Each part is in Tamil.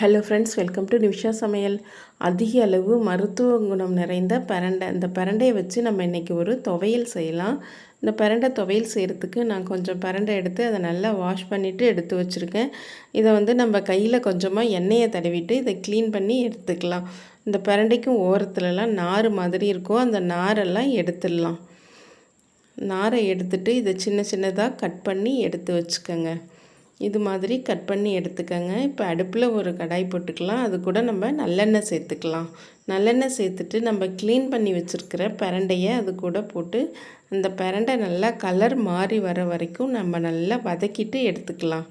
Hello friends, welcome to Nimisha சமையல். அதிக அளவு மருத்துவ குணம் நிறைந்த பிரண்டை. இந்த பிரண்டையை வச்சு நம்ம இன்றைக்கி ஒரு துவையல் செய்யலாம். இந்த பிரண்டை துவையல் செய்கிறதுக்கு நான் கொஞ்சம் பிரண்டை எடுத்து அதை நல்லா வாஷ் பண்ணிவிட்டு எடுத்து வச்சுருக்கேன். இதை நம்ம கையில் கொஞ்சமாக எண்ணெயை தடவிட்டு இதை க்ளீன் பண்ணி எடுத்துக்கலாம். இந்த பிரண்டைக்கும் ஓரத்துலலாம் நார் மாதிரி இருக்கும், அந்த நாரெல்லாம் எடுத்துடலாம். நாரை எடுத்துட்டு இதை சின்ன சின்னதாக கட் பண்ணி எடுத்து வச்சுக்கோங்க. இது மாதிரி கட் பண்ணி எடுத்துக்கோங்க. இப்போ அடுப்பில் ஒரு கடாய் போட்டுக்கலாம். அது கூட நம்ம நல்லெண்ணெய் சேர்த்துக்கலாம். நல்லெண்ணெய் சேர்த்துட்டு நம்ம க்ளீன் பண்ணி வச்சுருக்கிற பிரண்டையை அது கூட போட்டு அந்த பிரண்டை நல்லா கலர் மாறி வர வரைக்கும் நம்ம நல்லா வதக்கிட்டு எடுத்துக்கலாம்.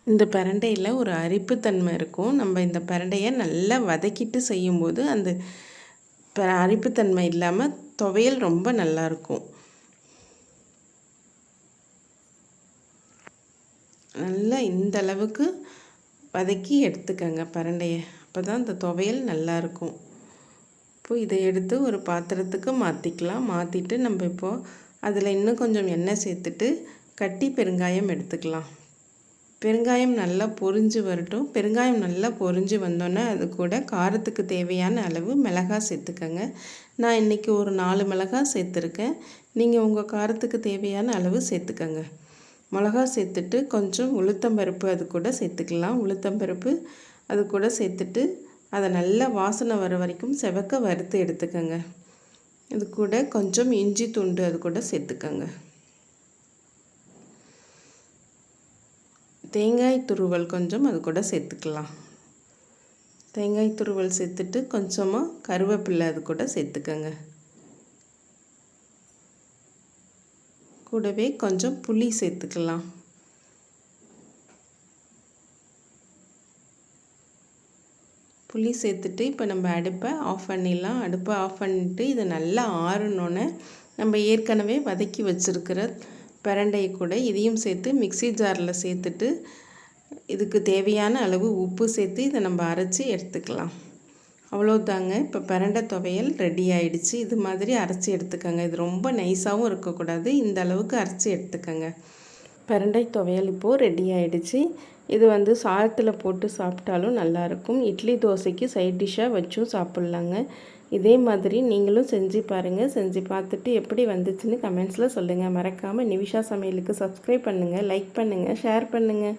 இந்த பிரண்டையில் ஒரு அரிப்புத்தன்மை இருக்கும். நம்ம இந்த பிரண்டையை நல்லா வதக்கிட்டு செய்யும்போது அந்த அரிப்புத்தன்மை இல்லாமல் துவையல் ரொம்ப நல்லாயிருக்கும். நல்லா இந்த அளவுக்கு வதக்கி எடுத்துக்கங்க பிரண்டையை. அப்போ தான் இந்த துவையல் நல்லாயிருக்கும். இப்போ இதை எடுத்து ஒரு பாத்திரத்துக்கு மாற்றிக்கலாம். மாற்றிட்டு நம்ம இப்போது அதில் இன்னும் கொஞ்சம் எண்ணெய் சேர்த்துட்டு கட்டி பெருங்காயம் எடுத்துக்கலாம். பெருங்காயம் நல்லா பொரிஞ்சு வரட்டும். பெருங்காயம் நல்லா பொரிஞ்சு வந்தோன்னே அது கூட காரத்துக்கு தேவையான அளவு மிளகாய் சேர்த்துக்கங்க. நான் இன்றைக்கி ஒரு 4 மிளகாய் சேர்த்துருக்கேன். நீங்கள் உங்கள் காரத்துக்கு தேவையான அளவு சேர்த்துக்கங்க. மிளகா சேர்த்துட்டு கொஞ்சம் உளுத்தம்பருப்பு அது கூட சேர்த்துக்கலாம். உளுத்தம்பருப்பு அது கூட சேர்த்துட்டு அதை நல்லா வாசனை வர வரைக்கும் செவக்க வறுத்து எடுத்துக்கோங்க. இது கூட கொஞ்சம் இஞ்சி துண்டு அது கூட சேர்த்துக்கோங்க. தேங்காய் துருவல் கொஞ்சம் அது கூட சேர்த்துக்கலாம். தேங்காய் துருவல் சேர்த்துட்டு கொஞ்சமாக கருவேப்பிலை அது கூட சேர்த்துக்கோங்க. கூடவே கொஞ்சம் புளி சேர்த்துக்கலாம். புளி சேர்த்துட்டு இப்போ நம்ம அடுப்பை ஆஃப் பண்ணிடலாம். அடுப்பை ஆஃப் பண்ணிவிட்டு இதை நல்லா ஆறணுன்னு நம்ம ஏற்கனவே வதக்கி வச்சுருக்கிற பிரண்டையை கூட இதையும் சேர்த்து மிக்ஸி ஜாரில் சேர்த்துட்டு இதுக்கு தேவையான அளவு உப்பு சேர்த்து இதை நம்ம அரைச்சி எடுத்துக்கலாம். அவ்வளோதாங்க. இப்போ பிரண்டை துவையல் ரெடி ஆகிடுச்சு. இது மாதிரி அரைச்சி எடுத்துக்கோங்க. இது ரொம்ப நைஸாகவும் இருக்கக்கூடாது, இந்த அளவுக்கு அரைச்சி எடுத்துக்கோங்க. பிரண்டை துவையல் இப்போது ரெடி ஆகிடுச்சு. இது சாதத்தில் போட்டு சாப்பிட்டாலும் நல்லாயிருக்கும். இட்லி தோசைக்கு சைட் டிஷ்ஷாக வச்சும் சாப்பிட்லாங்க. இதே மாதிரி நீங்களும் செஞ்சு பாருங்கள். செஞ்சு பார்த்துட்டு எப்படி வந்துச்சுன்னு கமெண்ட்ஸில் சொல்லுங்கள். மறக்காமல் நிமிஷா சமையலுக்கு சப்ஸ்கிரைப் பண்ணுங்கள், லைக் பண்ணுங்கள், ஷேர் பண்ணுங்கள்.